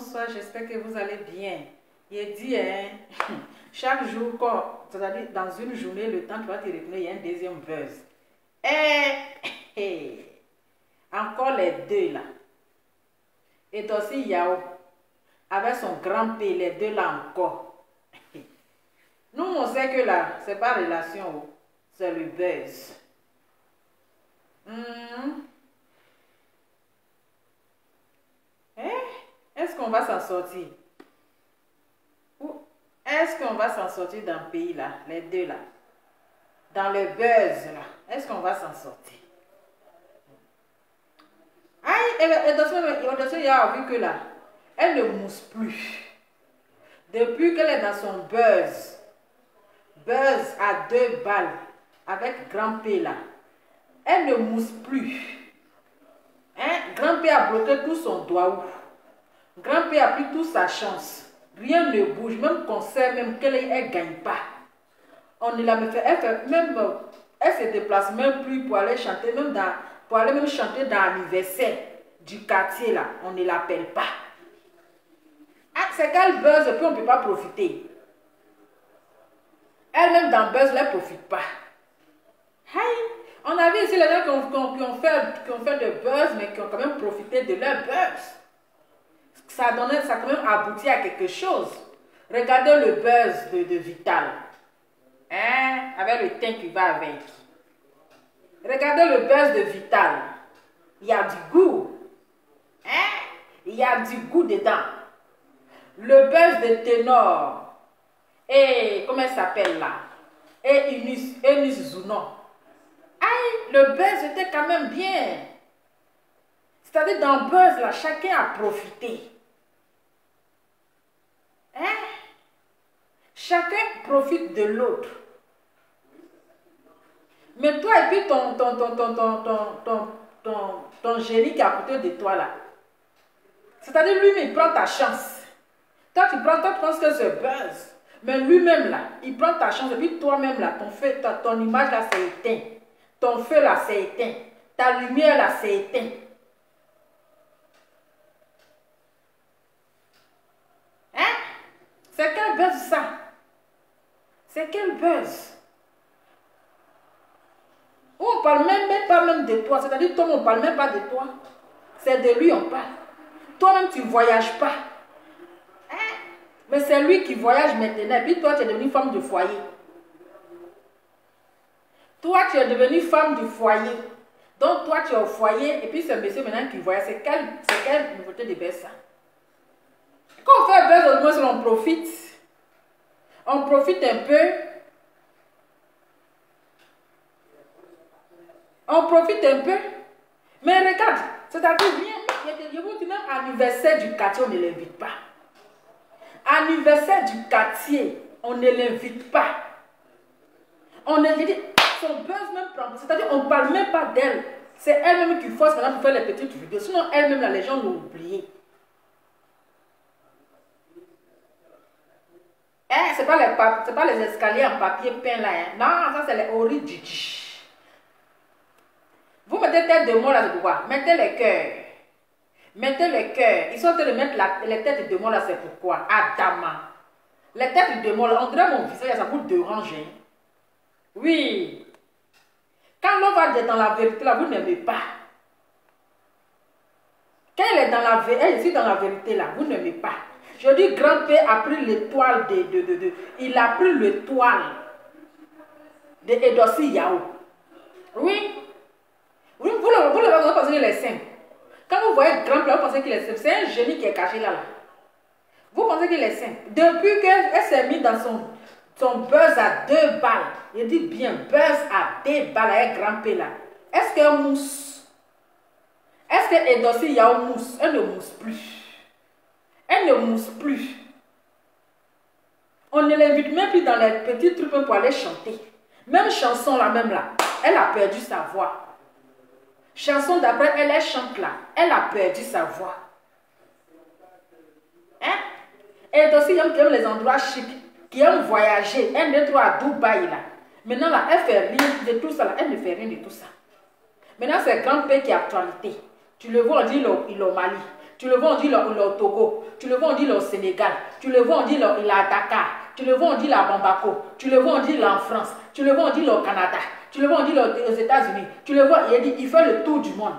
bonsoir, j'espère que vous allez bien. Il dit, hein, chaque jour, c'est-à-dire dans une journée, le temps tu vas te retenir, il y a un deuxième buzz. Encore les deux là. Et aussi Yao, avec son grand P, les deux là encore. Nous, on sait que là, c'est pas relation, c'est le buzz. Est-ce qu'on va s'en sortir? Ou est-ce qu'on va s'en sortir dans le pays là, les deux là? Dans le buzz là, est-ce qu'on va s'en sortir? Et attention, il y a vu que là, elle ne mousse plus. Depuis qu'elle est dans son buzz à 2 balles, avec grand P là, elle ne mousse plus. Grand P a bloqué tout son doigt. Grand P a pris toute sa chance. Rien ne bouge, même concert, même qu'elle ne gagne pas. On ne l'a même fait, elle se déplace même plus pour aller chanter, pour aller même chanter dans l'anniversaire du quartier là. On ne l'appelle pas. C'est qu'elle buzz et puis on ne peut pas profiter. Elle-même dans buzz, elle ne profite pas. On a vu ici les gens qui ont fait de buzz, mais qui ont quand même profité de leur buzz. Ça a quand même abouti à quelque chose. Regardez le buzz de Vital. Avec le teint qui va avec. Regardez le buzz de Vital. Il y a du goût. Il y a du goût dedans. Le buzz de Ténor. Et comment elle s'appelle là? Et Eunice Zounon. Le buzz était quand même bien. C'est-à-dire dans le buzz là, chacun a profité. Chacun profite de l'autre. Mais toi et puis ton génie qui est à côté de toi là. C'est-à-dire lui, il prend ta chance. Toi, tu penses que c'est buzz. Mais lui-même là, il prend ta chance. Et puis toi-même là, ton image là, c'est éteint. Ton feu là, c'est éteint. Ta lumière là, c'est éteint. C'est quel buzz ça? C'est quel buzz? On parle même pas de toi. C'est-à-dire, toi, on ne parle même pas de toi. C'est de lui on parle. Toi-même, tu ne voyages pas. Mais c'est lui qui voyage maintenant. Et puis toi, tu es devenue femme de foyer. Toi, tu es devenue femme du foyer. Donc, toi, tu es au foyer. Et puis, ce monsieur maintenant qui voyage. C'est quelle nouveauté de buzz ça? Quand on fait un buzz, au moins, on profite. On profite un peu. On profite un peu. Mais regarde, c'est-à-dire, je vous dis même anniversaire du quartier, on ne l'invite pas. Anniversaire du quartier, on ne l'invite pas. On ne dit, son buzz même prend. C'est-à-dire, on ne parle même pas d'elle. C'est elle-même qui force maintenant pour faire les petites vidéos. Sinon, elle-même, là, les gens l'ont oublié. C'est pas les escaliers en papier peint là. Non, ça c'est les origines. Vous mettez tête de mort là, c'est pourquoi? Mettez les cœurs. Mettez les cœurs. Ils sont en train de mettre les têtes de mort là, c'est pourquoi? Adama. Les têtes de mort là, on dirait mon visage, ça vous dérange. Oui. Quand l'on va dans la vérité là, vous n'aimez pas. Quand elle est dans la vérité, elle est dans la vérité là, vous n'aimez pas. Je dis, grand P a pris l'étoile il a pris l'étoile de Edossi Yao. Oui. Vous le pensez qu'il est simple. Quand vous voyez grand P, vous pensez qu'il est simple. C'est un génie qui est caché là. Vous pensez qu'il est simple. Depuis qu'elle s'est mise dans son buzz à 2 balles, je dis bien buzz à 2 balles avec grand P là. Est-ce qu'elle mousse? Est-ce que Edossi Yao mousse? Elle ne mousse plus. Elle ne mousse plus. On ne l'invite même plus dans les petits trucs pour aller chanter. Même chanson là, même là, elle a perdu sa voix. Chanson d'après, elle chante là. Elle a perdu sa voix. Et aussi, il y a les endroits chics, qui aiment voyager. Elle est trop à Dubaï là. Maintenant là, elle fait rien de tout ça là. Elle ne fait rien de tout ça. Maintenant, c'est grand P qui est actualité. Tu le vois, on dit il est au Mali. Tu le vois, on dit il est au Togo. Tu le vois, on dit il est au Sénégal. Tu le vois, on dit il est à Dakar. Tu le vois, on dit il est à Bamako. Tu le vois, on dit il est en France. Tu le vois, on dit il est au Canada. Tu le vois, on dit il est aux États-Unis. Tu le vois, il fait le tour du monde.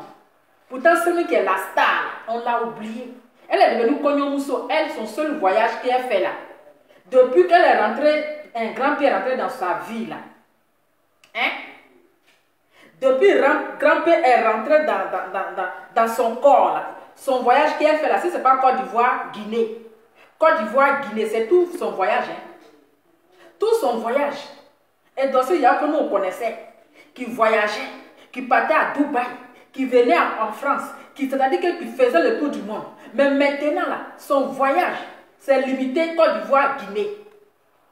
Pourtant, celui qui est la star, on l'a oublié. Elle est devenue Cognon Mousso. Elle, son seul voyage qu'elle fait là. Depuis qu'elle est rentrée, un grand-père est rentré dans sa vie là. Hein? Depuis grand-père est rentré dans son corps là. Son voyage qu'elle fait là, si ce n'est pas Côte d'Ivoire, Guinée. Côte d'Ivoire, Guinée, c'est tout son voyage. Hein? Tout son voyage. Et dans ce il y a que nous on connaissait, qui voyageait, qui partait à Dubaï, qui venait en France, c'est-à-dire qu'il faisait le tour du monde. Mais maintenant là, son voyage, c'est limité Côte d'Ivoire, Guinée.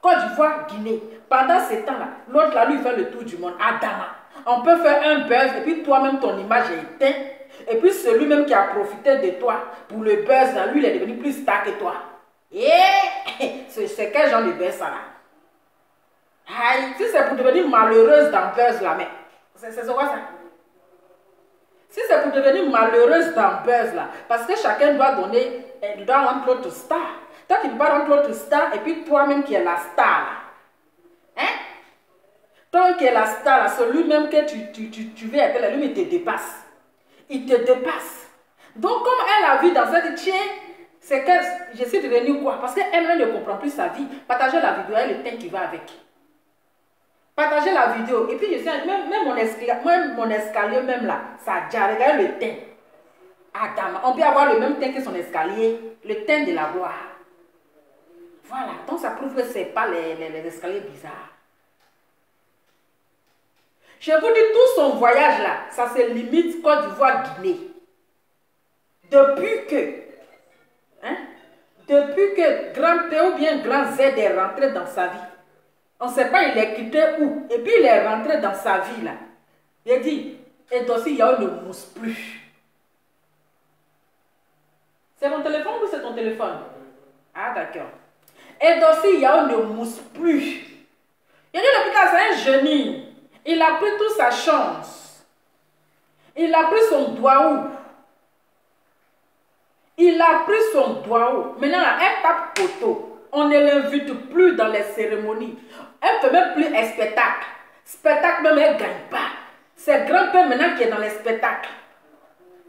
Côte d'Ivoire, Guinée. Pendant ce temps-là, l'autre là, lui, fait le tour du monde. Adama. On peut faire un buzz et puis toi-même, ton image est éteinte. Et puis celui-même qui a profité de toi pour le buzz, là, lui, il est devenu plus star que toi. Et c'est quel genre de buzz ça là? Aïe, si c'est pour devenir malheureuse dans buzz là, mais c'est quoi ça? Si c'est pour devenir malheureuse dans buzz là, parce que chacun doit donner, il doit rendre l'autre star. Toi qui ne peux pas rendre l'autre star et puis toi-même qui es la star là. Hein? Toi qui es la star là, celui-même que tu veux être là, lui il te dépasse. Il te dépasse. Donc comme elle a vu dans cette tiens, c'est que je suis devenue quoi? Parce qu'elle ne comprend plus sa vie. Partagez la vidéo et le thème qui va avec. Partagez la vidéo. Et puis je sais, même mon escalier même là, ça a déjà regardé le thème. Adam, on peut avoir le même thème que son escalier, le thème de la gloire. Voilà, donc ça prouve que ce n'est pas les escaliers bizarres. Je vous dis, tout son voyage là, ça se limite Côte d'Ivoire, Guinée. Depuis que Grand P ou bien Grand Z est rentré dans sa vie, on ne sait pas il est quitté où, et puis il est rentré dans sa vie là. Il dit, et aussi Yao ne mousse plus. C'est mon téléphone ou c'est ton téléphone? Ah d'accord. Et aussi Yao ne mousse plus. Il dit, le putain c'est un génie. Il a pris toute sa chance. Il a pris son doigt où? Il a pris son doigt où? Maintenant, elle tape poteau. On ne l'invite plus dans les cérémonies. Elle ne fait même plus un spectacle. Spectacle même, elle ne gagne pas. C'est grand-père maintenant qui est dans les spectacles.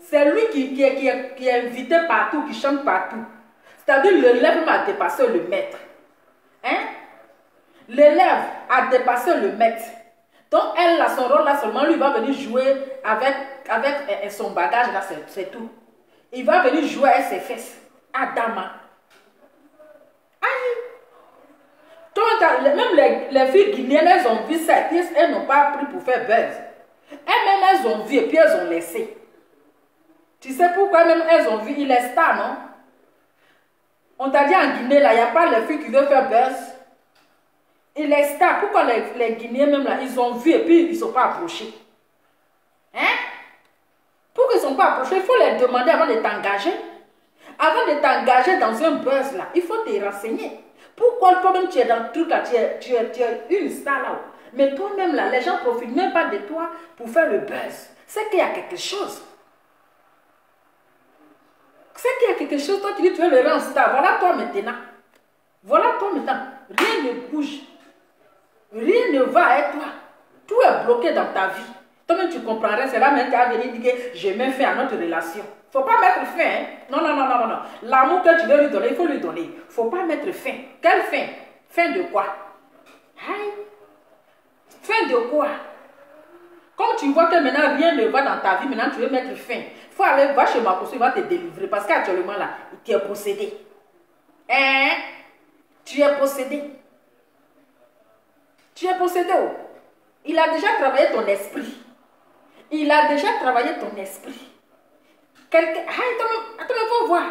C'est lui qui est invité partout, qui chante partout. C'est-à-dire l'élève a dépassé le maître. Hein? L'élève a dépassé le maître. Donc, elle, là, son rôle, là, seulement, lui, va venir jouer avec son bagage, là, c'est tout. Il va venir jouer avec ses fesses. Adama. Aïe. Donc, même les filles guinéennes, elles ont vu ça, elles n'ont pas appris pour faire buzz. Elles-mêmes, elles ont vu et puis elles ont laissé. Tu sais pourquoi même elles ont vu, il est star, non? On t'a dit en Guinée, là, il n'y a pas les filles qui veulent faire buzz. Il est star. Pourquoi les Guinéens même là, ils ont vu et puis ils ne sont pas approchés? Hein? Pour qu'ils ne sont pas approchés, il faut les demander avant de t'engager. Avant de t'engager dans un buzz là, il faut te renseigner. Pourquoi toi-même tu es dans le truc là, tu es une star là. Mais toi-même là, les gens ne profitent même pas de toi pour faire le buzz. C'est qu'il y a quelque chose. C'est qu'il y a quelque chose, toi tu dis tu veux le rendre star. Voilà toi maintenant. Voilà toi maintenant. Rien ne bouge. Rien ne va avec toi. Tout est bloqué dans ta vie. Toi-même, tu comprendrais. C'est là même tu as venir dire que je mets fin à notre relation. Il ne faut pas mettre fin. Hein? Non, non, non, non, non. L'amour que tu veux lui donner, il faut lui donner. Il ne faut pas mettre fin. Quelle fin? Fin de quoi? Aïe. Fin de quoi? Comme tu vois que maintenant rien ne va dans ta vie, maintenant tu veux mettre fin. Il faut aller, va chez Makoso, il va te délivrer. Parce qu'actuellement là, tu es possédé. Hein? Tu es possédé. Tu es possédé. Oh. Il a déjà travaillé ton esprit. Il a déjà travaillé ton esprit. Attends, il faut voir.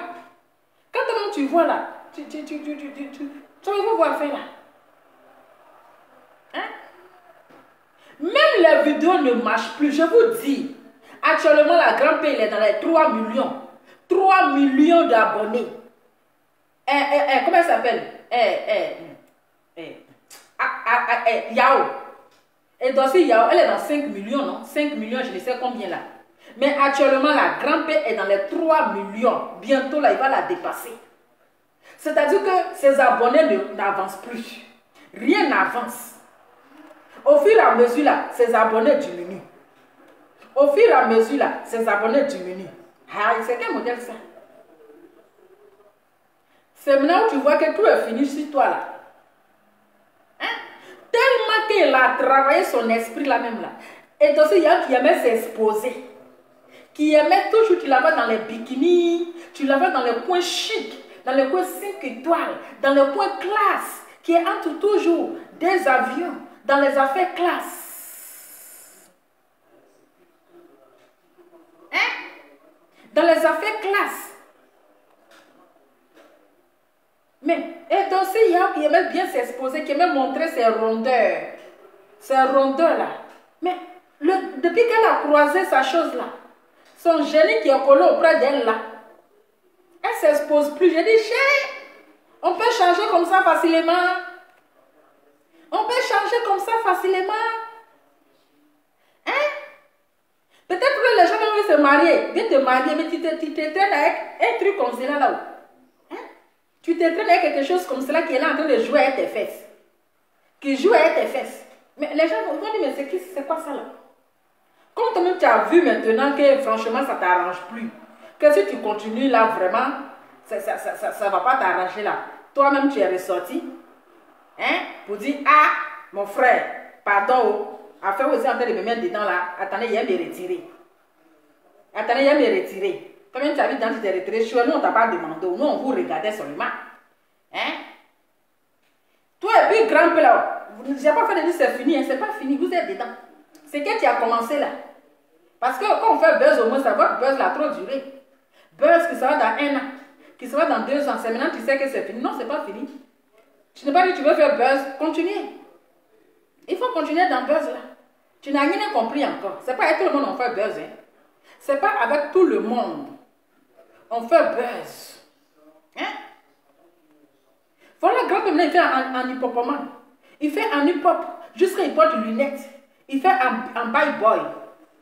Quand tu vois là, tu vas voir faire là. Hein? Même les vidéos ne marchent plus. Je vous dis, actuellement, la grand-père, il est dans les 3 millions. 3 millions d'abonnés. Comment elle s'appelle? Yao. Et Dossi Yao, elle est dans 5 millions, non? 5 millions, je ne sais combien là. Mais actuellement, la grand-père est dans les 3 millions. Bientôt, là, il va la dépasser. C'est-à-dire que ses abonnés n'avancent plus. Rien n'avance. Au fur et à mesure, là, ses abonnés diminuent. Au fur et à mesure, là, ses abonnés diminuent. Ah, c'est quel modèle ça? C'est maintenant où tu vois que tout est fini sur toi, là. Hein? Tellement qu'il a travaillé son esprit là même là. Et aussi, il y a qui aimait s'exposer. Qui aimait toujours, tu la vois dans les bikinis, tu la vois dans les coins chics, dans les coins 5 étoiles, dans les coins classe, qui entre toujours des avions, dans les affaires classe. Hein? Dans les affaires classe. Mais, et aussi, il y a qui aimait bien s'exposer, qui aimait montrer ses rondeurs. Ses rondeurs là. Mais, depuis qu'elle a croisé sa chose là, son génie qui est collé auprès d'elle là, elle ne s'expose plus. J'ai dit, chérie, on peut changer comme ça facilement. On peut changer comme ça facilement. Hein? Peut-être que les gens veulent se marier. Viens te marier, mais tu te traînes avec un truc comme cela là-haut. Hein? Tu te traînes avec quelque chose comme cela qui est là en train de jouer avec tes fesses. Qui joue avec tes fesses. Mais les gens vont dire, mais c'est quoi ça là? Comme toi-même tu as vu maintenant que franchement ça ne t'arrange plus. Que si tu continues là vraiment, ça ne va pas t'arranger là. Toi-même tu es ressorti. Hein? Pour dire, ah, mon frère, pardon. Afin aussi en train de me mettre dedans là. Attendez, il y a me retirer. Attendez, il y a me retirer. Combien tu as vu dans tu t'es retiré? Nous, on ne t'a pas demandé. Nous, on vous regardait seulement. Hein? Toi et puis grand-père là, je n'ai pas fait de dire c'est fini. Hein? C'est pas fini, vous êtes dedans. C'est que tu as commencé là. Parce que quand on fait buzz au moins, ça va buzz là trop durer. Buzz qui sera dans 1 an, qui sera dans 2 ans. C'est maintenant que tu sais que c'est fini. Non, c'est pas fini. Tu n'es pas dit que tu veux faire buzz. Continue. Il faut continuer dans buzz là. Tu n'as rien compris encore. C'est pas avec tout le monde on fait buzz. Hein. C'est pas avec tout le monde. On fait buzz. Hein? Voilà, grand-père, il fait en hip-hopomane. Il fait en hip-hop. Jusqu'à il porte lunettes. Il fait en bye-boy.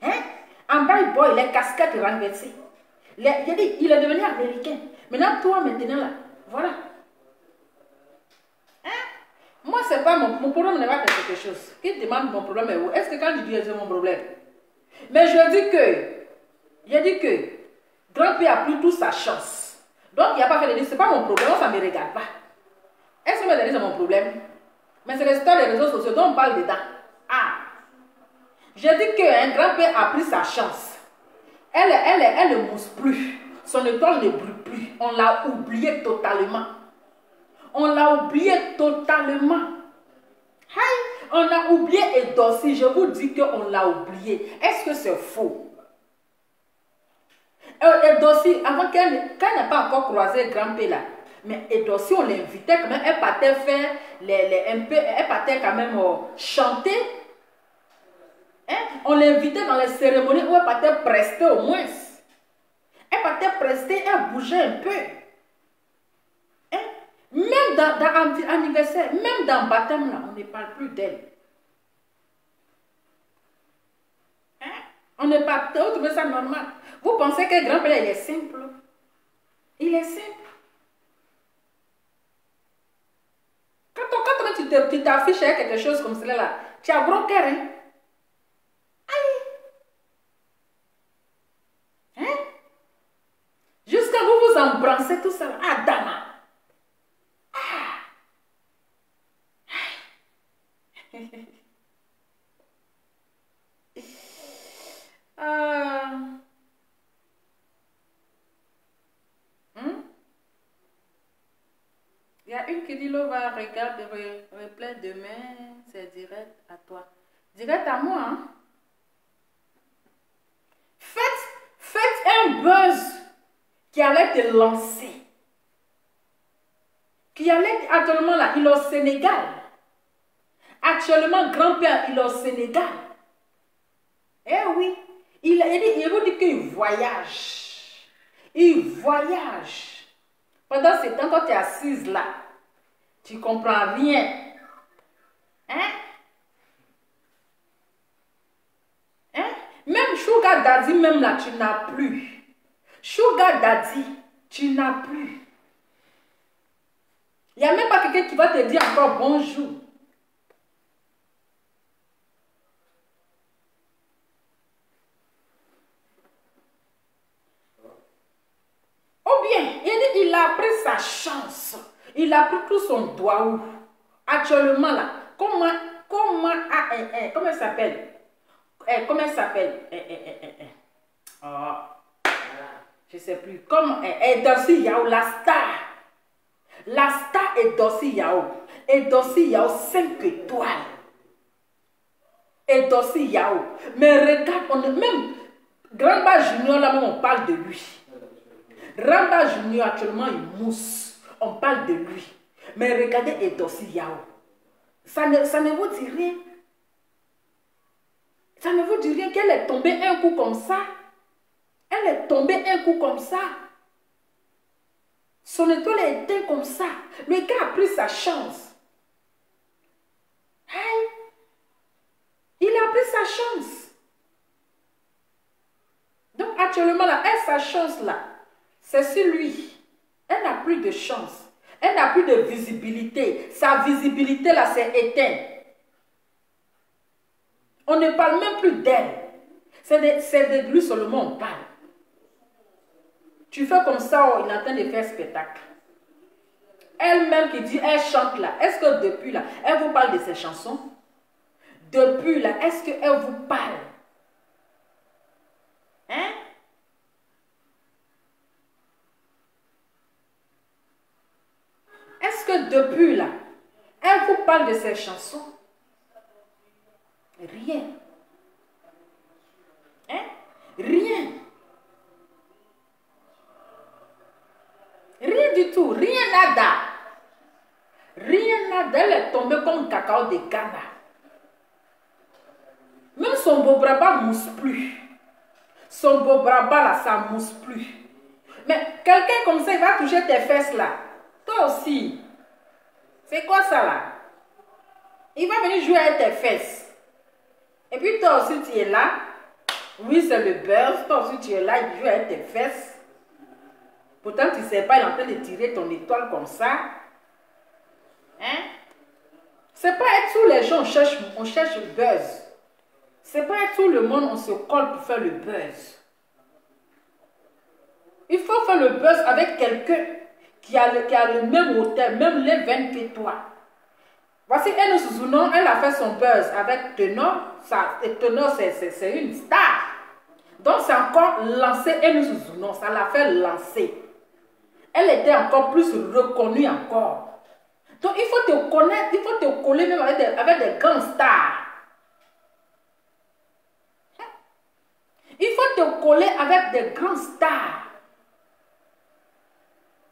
Hein? En bye-boy, les casquettes renversées. Il est devenu américain. Maintenant, toi, maintenant, là, voilà. Hein? Moi, c'est pas mon problème n'est pas quelque chose. Qui demande mon problème est où? Est-ce que quand je dis c'est mon problème? Mais je dis que, grand-père a pris toute sa chance. Donc, il n'y a pas fait de dire, c'est pas mon problème, ça ne me regarde pas. Est-ce que c'est mon problème? Mais c'est l'histoire des réseaux sociaux dont on parle dedans. Ah! Je dis qu'un grand-père a pris sa chance. Elle ne mousse plus. Son étoile ne brille plus. On l'a oublié totalement. On l'a oublié totalement. Hey, on a oublié Edossi. Je vous dis qu'on l'a oublié. Est-ce que c'est faux? Edossi, avant quand elle n'a pas encore croisé grand-père là, mais Edossi, on l'invitait quand même. Elle partait faire elle partait quand même chanter. Hein? On l'invitait dans les cérémonies où elle partait prester au moins. Elle partait prester, elle bougeait un peu. Hein? Même dans anniversaire, même dans baptême, là, on ne parle plus d'elle. Hein? On ne parle pas, vous trouvez ça normal? Vous pensez que grand-père, il est simple? Il est simple. Quand tu t'affiches avec quelque chose comme cela, là, tu as gros cœur, hein? Hein? Jusqu'à vous embrassez tout ça. Ah, Dama. Ah. Ah. Il y a une qui dit, Lova, regarde le replay demain, c'est direct à toi. Direct à moi, hein? Faites un buzz qui allait te lancer. Qui allait actuellement là, il est au Sénégal. Actuellement, grand-père, il est au Sénégal. Eh oui, il vous dit qu'il voyage. Il voyage. Pendant ce temps, quand tu es assise là, tu ne comprends rien. Hein? Hein? Même Chouga Sugar Daddy même là, tu n'as plus. Sugar Daddy, tu n'as plus. Il n'y a même pas quelqu'un qui va te dire encore bonjour. Ou bien, il a pris sa chance. Il a pris tout son doigt. Actuellement là, comment il s'appelle? Comment il s'appelle? Je ne sais plus. Comme Edossi Yao, la star. La star Edossi Yao. Edossi Yao, 5 étoiles. Edossi Yao. Mais regarde, on est même. Grandba Junior, là même, on parle de lui. Grandba Junior, actuellement, il mousse. On parle de lui. Mais regardez Edossi Yao. Ça ne vous dit rien. Ça ne vous dit rien qu'elle est tombée un coup comme ça. Elle est tombée un coup comme ça. Son étoile est éteinte comme ça. Le gars a pris sa chance. Hey. Il a pris sa chance. Donc actuellement là, elle, sa chance là, c'est sur lui. Elle n'a plus de chance. Elle n'a plus de visibilité. Sa visibilité là, c'est éteint. On ne parle même plus d'elle. C'est de lui seulement on parle. Tu fais comme ça, il est en train de faire spectacle. Elle-même qui dit, elle chante là. Est-ce que depuis là, elle vous parle de ses chansons? Depuis là, est-ce qu'elle vous parle? Hein? Est-ce que depuis là, elle vous parle de ses chansons? Rien. Hein? Rien. Rien du tout. Rien nada. Rien nada. Elle est tombée comme cacao de Ghana. Même son beau braba ne mousse plus. Son beau braba là, ça ne mousse plus. Mais quelqu'un comme ça, il va toucher tes fesses là. Toi aussi. C'est quoi ça là? Il va venir jouer avec tes fesses. Et puis toi aussi tu es là. Oui, c'est le buzz. Toi aussi tu es là, il joue avec tes fesses. Pourtant tu ne sais pas, il est en train de tirer ton étoile comme ça. Hein? C'est pas être tous les gens, on cherche le buzz. C'est pas être tout le monde, on se colle pour faire le buzz. Il faut faire le buzz avec quelqu'un qui a le même hôtel, même les 20 étoiles. Voici Eno Suzuno, elle a fait son buzz avec Tenor. Tenor, c'est une star. Donc, c'est encore lancé Eno Suzuno, ça l'a fait lancer. Elle était encore plus reconnue encore. Donc, il faut te connaître, il faut te coller même avec des grands stars. Il faut te coller avec des grands stars.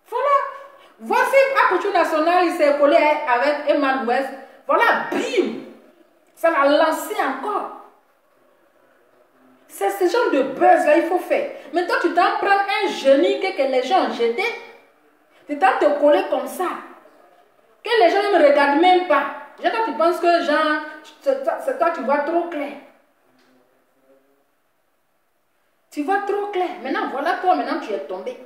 Voilà. Voici Apouchou National, il s'est collé avec Emmanuel. Voilà, bim. Ça l'a lancé encore. C'est ce genre de buzz là il faut faire. Mais toi, tu t'en prends un génie que les gens ont jeté. Tu t'en te coller comme ça. Que les gens ne me regardent même pas. Toi, tu penses que genre, c'est toi, tu vois trop clair. Tu vois trop clair. Maintenant, voilà toi, maintenant tu es tombé.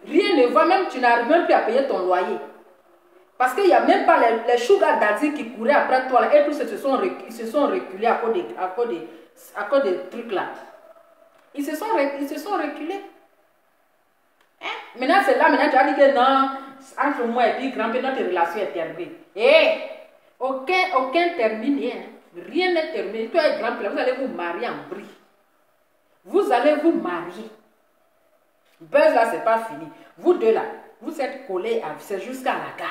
Rien ne va, même tu n'arrives même plus à payer ton loyer. Parce qu'il n'y a même pas les sugar daddy qui couraient après toi. Là, et tous ils se sont reculés à cause des trucs là. Ils se sont reculés. Hein? Maintenant, c'est là, maintenant tu as dit que non, entre moi et puis grand-père, notre relation est terminée. Eh, aucun terminé. Hein? Rien n'est terminé. Toi et grand-père, vous allez vous marier en bris. Vous allez vous marier. Buzz là, c'est pas fini. Vous deux là, vous êtes collés, c'est jusqu'à la gare.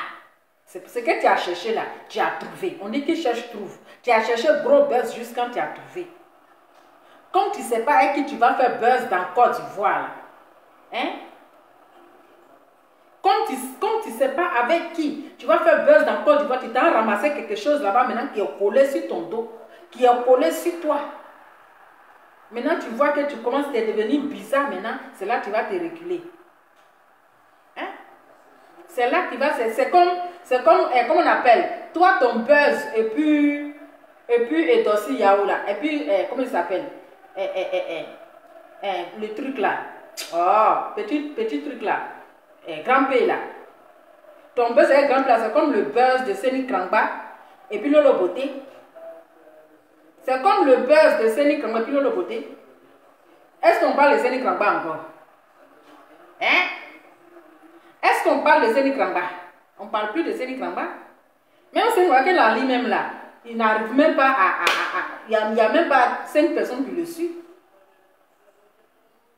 C'est ce que tu as cherché là, tu as trouvé. On dit qu'il cherche, trouve. Tu as cherché gros buzz jusqu'à quand tu as trouvé. Comme tu ne sais pas avec qui tu vas faire buzz dans Côte d'Ivoire, hein? Comme tu ne sais pas avec qui tu vas faire buzz dans Côte d'Ivoire, tu t'as ramassé quelque chose là-bas maintenant qui est collé sur ton dos, qui est collé sur toi. Maintenant, tu vois que tu commences à devenir bizarre maintenant, c'est là que tu vas te reculer. Hein? C'est là que tu vas, c'est comme on appelle, toi ton buzz, et puis Edossi Yao là, et puis, comment il s'appelle? le truc là. Oh, petit truc là. Grand P là. Ton buzz est grand P là, c'est comme le buzz de Seni Krangba et puis Lolo Beauté. C'est comme le buzz de Seni Krangba et puis Lolo Beauté. Est-ce qu'on parle de Seni Krangba encore? Hein? Est-ce qu'on parle de Seni Krangba? On ne parle plus de Seni Krangba. Même si on voit que la ligne même là, il n'arrive même pas il n'y a même pas 5 personnes qui le suivent.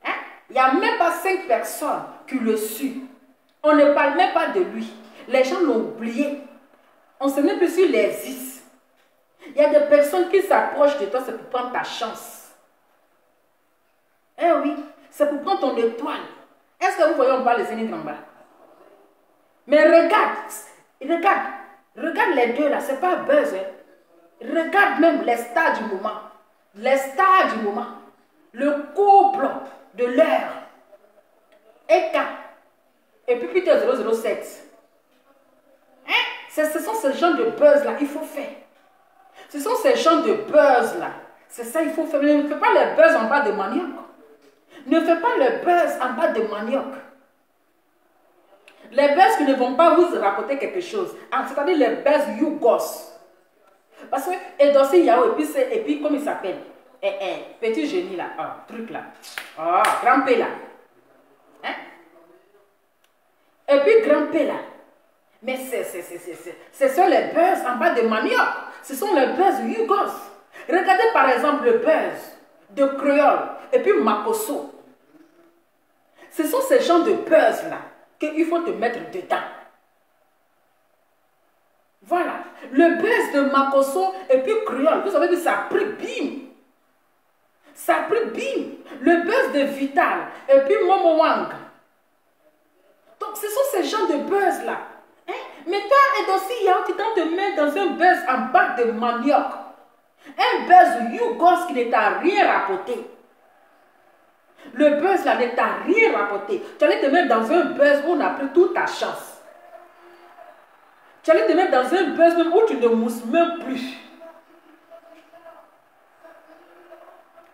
Hein? Il n'y a même pas 5 personnes qui le suivent. On ne parle même pas de lui. Les gens l'ont oublié. On ne se met plus sur les is. Il y a des personnes qui s'approchent de toi, c'est pour prendre ta chance. Eh oui, c'est pour prendre ton étoile. Est-ce que vous voyez, on parle de Seni Krangba? Mais regarde les deux là, c'est pas buzz. Hein. Regarde même les stars du moment. Les stars du moment. Le couple de l'heure. Eka. Et puis Peter 007. Hein? Ce sont ces gens de buzz là, il faut faire. Ce sont ces gens de buzz là. C'est ça, il faut faire. Mais ne fais pas le buzz en bas de manioc. Ne fais pas le buzz en bas de manioc. Les buzz qui ne vont pas vous rapporter quelque chose. C'est-à-dire les buzz Yougos. Parce que Edossi Yao, et puis comment il s'appelle? Petit génie là. Oh, truc là. Oh, grand P là. Hein? Et puis grand P là. Mais ce sont les buzz en bas de manioc. Ce sont les buzz Yougos. Regardez par exemple le buzz de Créole et puis Makosso. Ce sont ces gens de buzz là qu'il faut te mettre dedans. Voilà. Le buzz de Makosso et puis Créole, vous savez que ça a pris bim. Ça a pris bim. Le buzz de Vital et puis Momo Wang. Donc ce sont ces gens de buzz là. Hein? Mais toi, Edossi Yao, tu tentes de mettre dans un buzz en bas de manioc. Un buzz Yougos qui ne t'a rien rapporté. Le buzz là ne t'a rien rapporté. Tu allais te mettre dans un buzz où on a pris toute ta chance. Tu allais te mettre dans un buzz même où tu ne mousses même plus.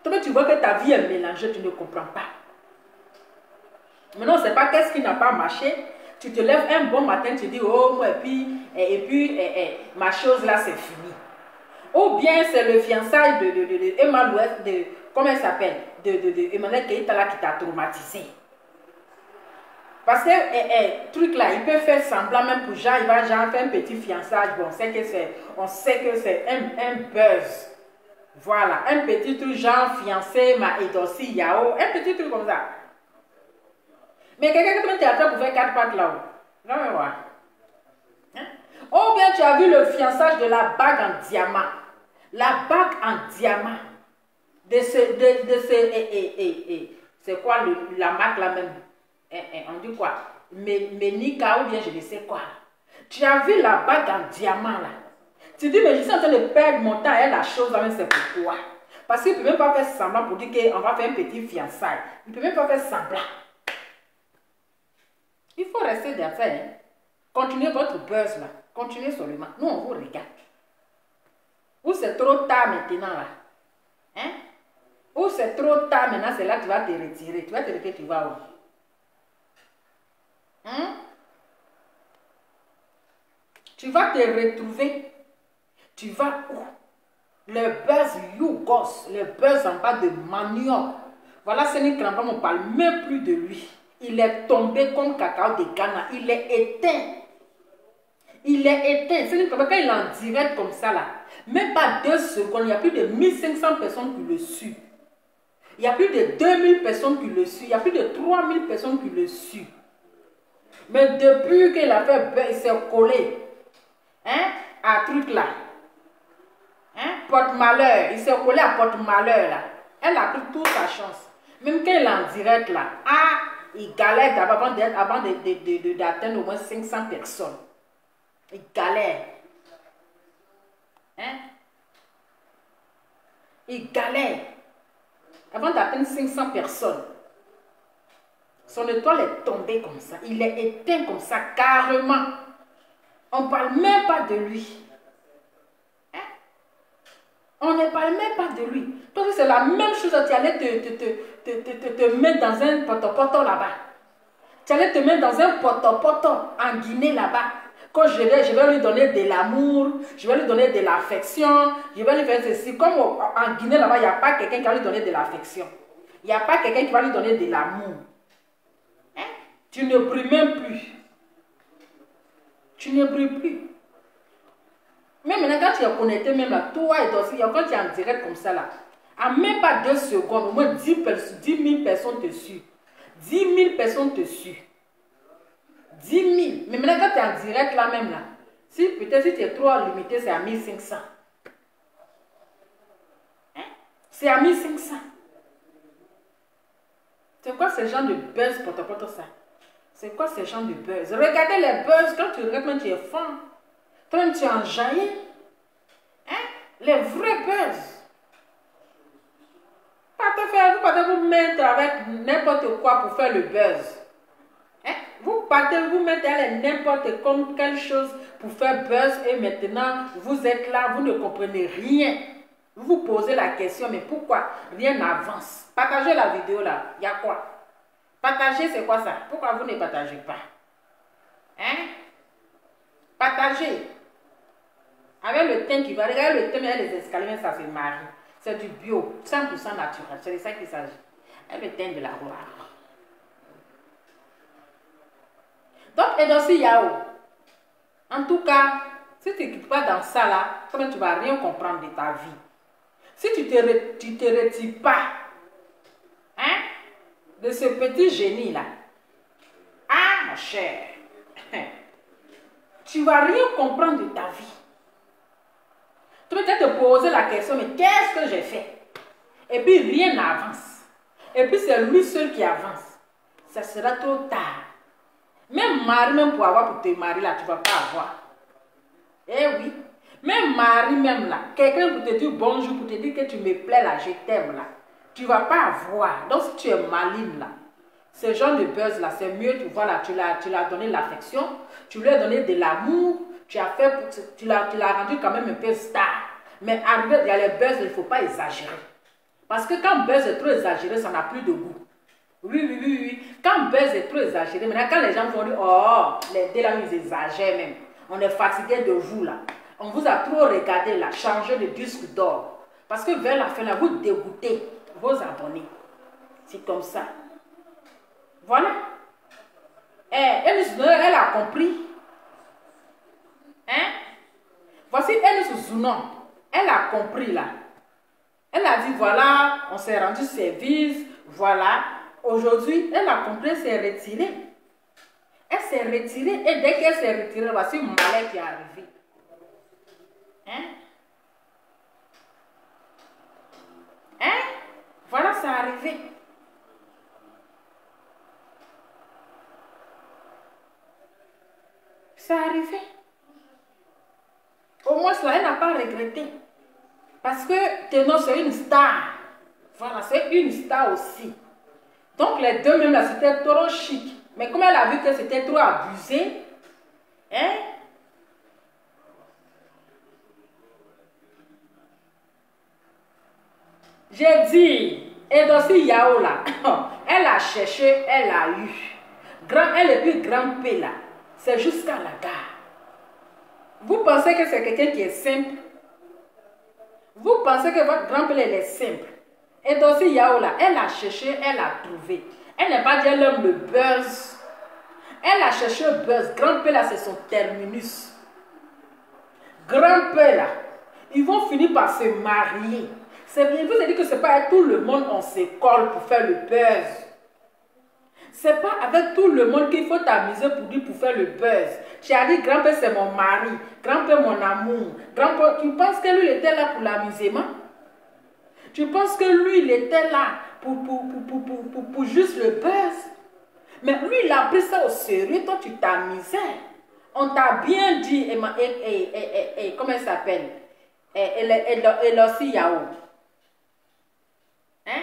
Toi, tu vois que ta vie est mélangée, tu ne comprends pas. Maintenant, on ne sait pas qu'est-ce qui n'a pas marché. Tu te lèves un bon matin, tu dis, oh, moi, et puis ma chose là, c'est fini. Ou bien c'est le fiançailles de Emma Louest, comment elle s'appelle, de Emmanuel Keïta là qui t'a traumatisé. Parce que truc là, il peut faire semblant même pour Jean, il va Jean faire un petit fiançage, bon, on sait que c'est un buzz. Voilà, un petit truc genre fiancé, ma Edossi Yao, un petit truc comme ça. Mais quelqu'un qui te théâtre pour faire 4 pattes là-haut. Non, mais voilà. Hein? Ou bien tu as vu le fiançage de la bague en diamant. La bague en diamant. C'est quoi la marque là même? On dit quoi? Ménica ou bien je ne sais quoi. Tu as vu la bague en diamant là. Tu dis, mais je suis en train de perdre mon temps et la chose là, c'est pourquoi? Parce qu'il ne peut même pas faire semblant pour dire qu'on va faire un petit fiançailles. Il ne peut même pas faire semblant. Il faut rester d'affaires. Hein? Continuez votre buzz là. Continuez seulement. Nous, on vous regarde. Ou c'est trop tard maintenant là. Hein? Ou c'est trop tard maintenant, c'est là que tu vas te retirer. Tu vas te retirer, tu vas où? Hein? Tu vas te retrouver. Tu vas où? Le buzz Yougos, le buzz en bas de manioc. Voilà, Seni Krangba, on ne parle même plus de lui. Il est tombé comme cacao de Ghana. Il est éteint. Il est éteint. Seni Krangba, quand il est en direct comme ça, là, même pas 2 secondes, il y a plus de 1500 personnes qui le suivent. Il y a plus de 2000 personnes qui le suivent. Il y a plus de 3000 personnes qui le suivent. Mais depuis qu'il a fait, il s'est collé. Hein, à truc là. Hein, porte-malheur. Il s'est collé à porte-malheur là. Elle a pris toute sa chance. Même quand il est en direct là. Ah, il galère avant d'atteindre au moins 500 personnes. Il galère. Hein? Il galère. Avant d'atteindre 500 personnes. Son étoile est tombée comme ça. Il est éteint comme ça, carrément. On ne parle même pas de lui. Hein? On ne parle même pas de lui. Donc c'est la même chose, tu allais te mettre dans un potopoto là-bas. Tu allais te mettre dans un potopoto en Guinée là-bas. Quand je vais lui donner de l'amour, je vais lui donner de l'affection, je vais lui faire ceci. Comme en Guinée là-bas, il n'y a pas quelqu'un qui va lui donner de l'affection. Il n'y a pas quelqu'un qui va lui donner de l'amour. Hein? Tu ne brilles même plus. Tu ne brilles plus. Mais maintenant, quand tu es connecté, même là, toi et toi aussi, quand tu es en direct comme ça, là, en même pas 2 secondes, au moins 10 000 personnes te suivent. 10 000 personnes te suivent. 10 000. Mais maintenant, quand tu es en direct là même, là, si peut-être si tu es trop limité, c'est à 1500. Hein? C'est à 1500. C'est quoi ce genre de buzz pour ça? C'est quoi ce genre de buzz? Regardez les buzz, quand tu regardes, tu es fan. Toi, tu es enjaillé. Hein? Les vrais buzz. Vous partez vous mettre avec n'importe quoi pour faire le buzz. Hein? Vous partez vous mettre avec n'importe quelle chose pour faire buzz et maintenant vous êtes là, vous ne comprenez rien. Vous vous posez la question, mais pourquoi rien n'avance? Partagez la vidéo là, il y a quoi? Partagez, c'est quoi ça? Pourquoi vous ne partagez pas? Hein? Partagez. Avec le thym qui va, regardez le thym, il y a les escaliers, ça se marie. C'est du bio, 100% naturel. C'est de ça qu'il s'agit. Avec le thym de la gloire. Donc, Edosi Yao, en tout cas, si tu ne quittes pas dans ça là, tu ne vas rien comprendre de ta vie. Si tu ne te retires pas, hein, de ce petit génie là, ah, ma chère, tu ne vas rien comprendre de ta vie. Tu peux peut-être te poser la question, mais qu'est-ce que j'ai fait? Et puis rien n'avance. Et puis c'est lui seul qui avance. Ça sera trop tard. Même mari, même pour te marier là, tu ne vas pas avoir. Eh oui. Même mari, même là, quelqu'un pour te dire bonjour, pour te dire que tu me plais là, je t'aime là. Tu ne vas pas avoir. Donc si tu es maligne là, ce genre de buzz là, c'est mieux, tu vois là, tu l'as donné l'affection, tu lui as donné de l'amour, tu l'as rendu quand même un peu star. Mais arrivé, il y a les buzz, il ne faut pas exagérer. Parce que quand buzz est trop exagéré, ça n'a plus de goût. Oui. Quand buzz est trop exagéré, maintenant quand les gens vont dire, oh, les deux là, ils exagèrent même. On est fatigué de vous là. On vous a trop regardé là, changé de disque d'or. Parce que vers la fin là, vous dégoûtez vos abonnés. C'est comme ça. Voilà. Elle a compris. Hein? Voici Eunice Zounon. Elle a compris là. Elle a dit voilà, on s'est rendu service. Voilà. Aujourd'hui, elle a compris, elle s'est retirée. Elle s'est retirée et dès qu'elle s'est retirée, voici Malek qui est arrivé. Hein? Hein? Voilà, c'est arrivé. C'est arrivé. Au moins, cela, elle n'a pas regretté. Parce que Teno, c'est une star. Voilà, c'est une star aussi. Donc, les deux, même là, c'était trop chic. Mais comme elle a vu que c'était trop abusé, hein? J'ai dit, Edosi Yao là, elle a cherché, elle a eu. Elle est plus grand P là. C'est jusqu'à la gare. Vous pensez que c'est quelqu'un qui est simple? Vous pensez que votre grand-père est simple? Edosi Yao là, elle a cherché, elle a trouvé. Elle n'est pas dit elle aime le buzz. Elle a cherché le buzz. Grand-père là, c'est son terminus. Grand-père là, ils vont finir par se marier. C'est bien, vous avez dit que c'est pas avec tout le monde on s'école pour faire le buzz. C'est pas avec tout le monde qu'il faut t'amuser pour faire le buzz. Tu as dit grand-père c'est mon mari, grand-père mon amour. Grand-père, tu penses que lui il était là pour l'amusement? Tu penses que lui il était là pour juste le buzz? Mais lui il a pris ça au sérieux, toi tu t'amusais. On t'a bien dit, comment elle s'appelle? Elosi Yao. Hein?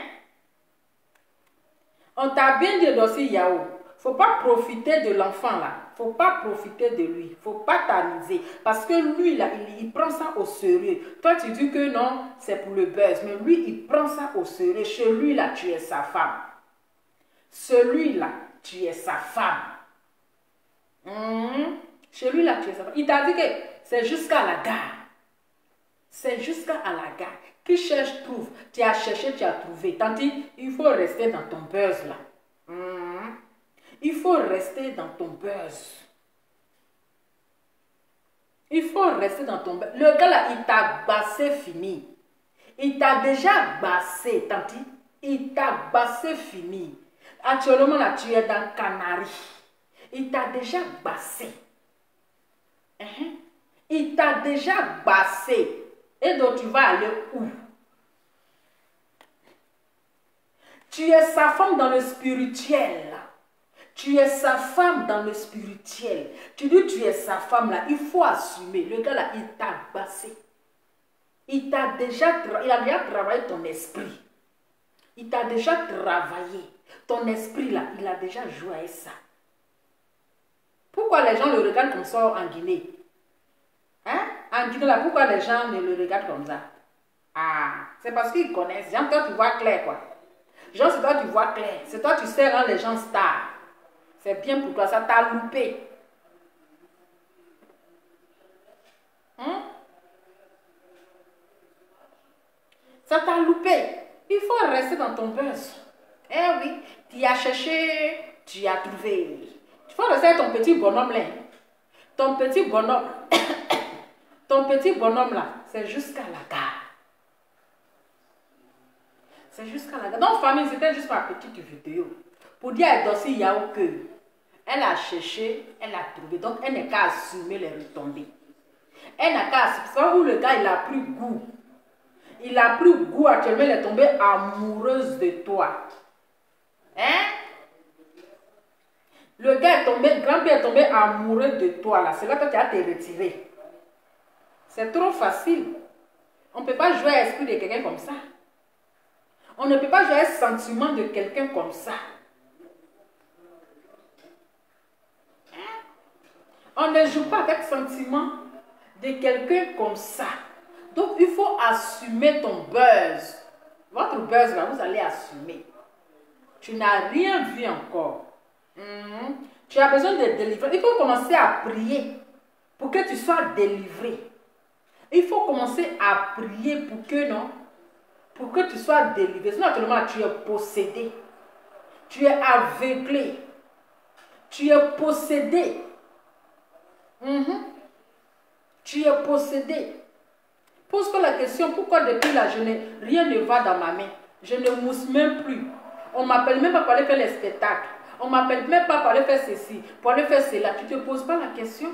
On t'a bien dit Elosi Yao. faut pas profiter de l'enfant là. Faut pas profiter de lui. Faut pas t'amuser. Parce que lui là, il prend ça au sérieux. Toi tu dis que non, c'est pour le buzz. Mais lui, il prend ça au sérieux. Chez lui là, tu es sa femme. Celui-là, tu es sa femme. Chez lui là, tu es sa femme. Il t'a dit que c'est jusqu'à la gare. C'est jusqu'à la gare. Qui cherche, trouve. Tu as cherché, tu as trouvé. Tandis, il faut rester dans ton buzz là. Il faut rester dans ton buzz. Il faut rester dans ton buzz. Le gars là, il t'a bassé fini. Il t'a déjà bassé, tandis. Il t'a bassé fini. Actuellement là, tu es dans Canaries. Il t'a déjà bassé. Il t'a déjà bassé. Et donc tu vas aller où? Tu es sa femme dans le spirituel. Tu es sa femme dans le spirituel. Tu dis tu es sa femme là, il faut assumer. Le gars là, il t'a bassé. Il a déjà travaillé ton esprit. Il t'a déjà travaillé. Ton esprit là, il a déjà joué à ça. Pourquoi les gens le regardent comme ça en Guinée? En Guinée là, pourquoi les gens ne le regardent comme ça? C'est parce qu'ils connaissent. Genre, toi tu vois clair quoi. Genre, c'est toi tu vois clair. C'est toi tu sais rendre les gens stars. C'est bien pour toi, ça t'a loupé. Ça t'a loupé. Il faut rester dans ton buzz. Eh oui, tu as cherché, tu as trouvé. Il faut rester avec ton petit bonhomme là. Ton petit bonhomme. Ton petit bonhomme là, c'est jusqu'à la gare. C'est jusqu'à la gare. Donc, famille, c'était juste ma petite vidéo. Pour dire à Dossi Yao que elle a cherché, elle a trouvé. Donc, elle n'est qu'à assumer les retombées. Elle n'a qu'à assumer. C'est où le gars, il a pris goût. Il a pris goût actuellement, elle est tombée amoureuse de toi. Le gars est tombé, grand-père est tombé amoureux de toi là. C'est là que tu as te retiré. C'est trop facile. On ne peut pas jouer à l'esprit de quelqu'un comme ça. On ne peut pas jouer à un sentiment de quelqu'un comme ça. On ne joue pas avec le sentiment de quelqu'un comme ça. Donc, il faut assumer ton buzz. Votre buzz, là, vous allez assumer. Tu n'as rien vu encore. Tu as besoin de délivrer. Il faut commencer à prier pour que tu sois délivré. Il faut commencer à prier pour que, non, pour que tu sois délivré. Sinon, actuellement, tu es possédé. Tu es aveuglé. Tu es possédé. Tu es possédé. Pose-toi la question, pourquoi depuis là, rien ne va dans ma main? Je ne mousse même plus. On ne m'appelle même pas pour aller faire les spectacles. On ne m'appelle même pas pour aller faire ceci, pour aller faire cela. Tu ne te poses pas la question.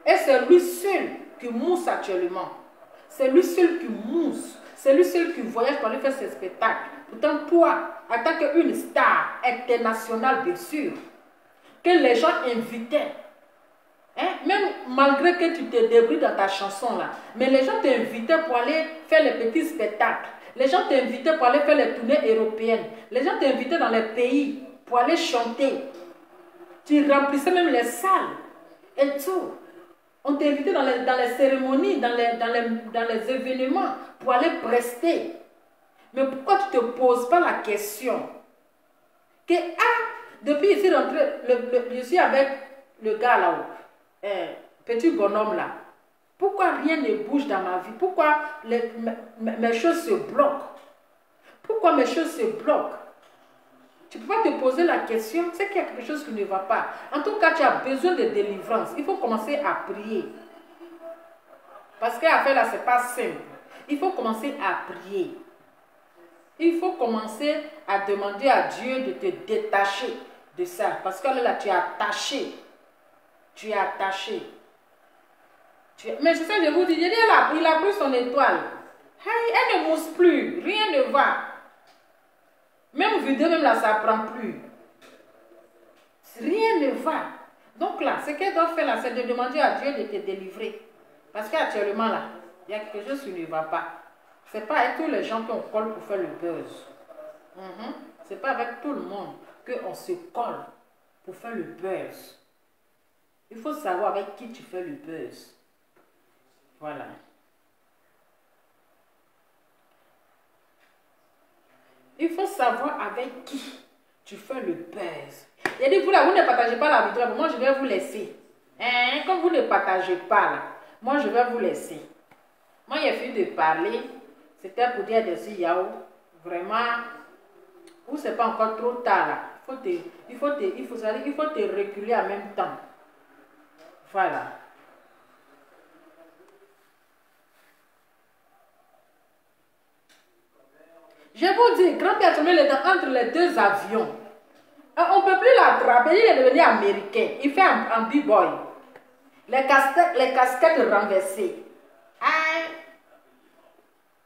Et c'est lui seul qui mousse actuellement. C'est lui seul qui mousse. C'est lui seul qui voyage pour aller faire ses spectacles. Pourtant, toi, en tant qu'une star internationale, bien sûr, que les gens invitaient, même malgré que tu te débrouilles dans ta chanson là, mais les gens t'invitaient pour aller faire les petits spectacles. Les gens t'invitaient pour aller faire les tournées européennes. Les gens t'invitaient dans les pays pour aller chanter. Tu remplissais même les salles et tout. On t'invitait dans les cérémonies, dans les événements pour aller prester. Mais pourquoi tu ne te poses pas la question que, depuis ici rentré, je suis avec le gars là-haut, petit bonhomme là. Pourquoi rien ne bouge dans ma vie? Pourquoi mes choses se bloquent? Pourquoi mes choses se bloquent? Tu ne peux pas te poser la question, c'est qu'il y a quelque chose qui ne va pas. En tout cas, tu as besoin de délivrance. Il faut commencer à prier. Parce qu'à faire là, ce n'est pas simple. Il faut commencer à prier. Il faut commencer à demander à Dieu de te détacher de ça. Parce que là, tu es attaché. Tu es attaché. Mais c'est ça que je vous dis. Il a pris son étoile. Hey, elle ne mousse plus. Rien ne va. Même vidéo, même là, ça ne prend plus. Rien ne va. Donc là, ce qu'elle doit faire là, c'est de demander à Dieu de te délivrer. Parce qu'actuellement là, il y a quelque chose qui ne va pas. Ce n'est pas avec tous les gens qu'on colle pour faire le buzz. Ce n'est pas avec tout le monde qu'on se colle. pour faire le buzz. Il faut savoir avec qui tu fais le buzz. Voilà. Il faut savoir avec qui tu fais le buzz. Il dit, vous là, vous ne partagez pas la vidéo, moi je vais vous laisser. Hein? Comme vous ne partagez pas là, moi je vais vous laisser. Moi j'ai fini de parler. C'était pour dire de si Yao, vraiment, ou c'est pas encore trop tard là. Il faut te reculer en même temps. Voilà. Je vous dis, grand-père Tchomé est entre les deux avions. On ne peut plus l'attraper, il est devenu américain. Il fait un b-boy. Les casquettes renversées. Hein?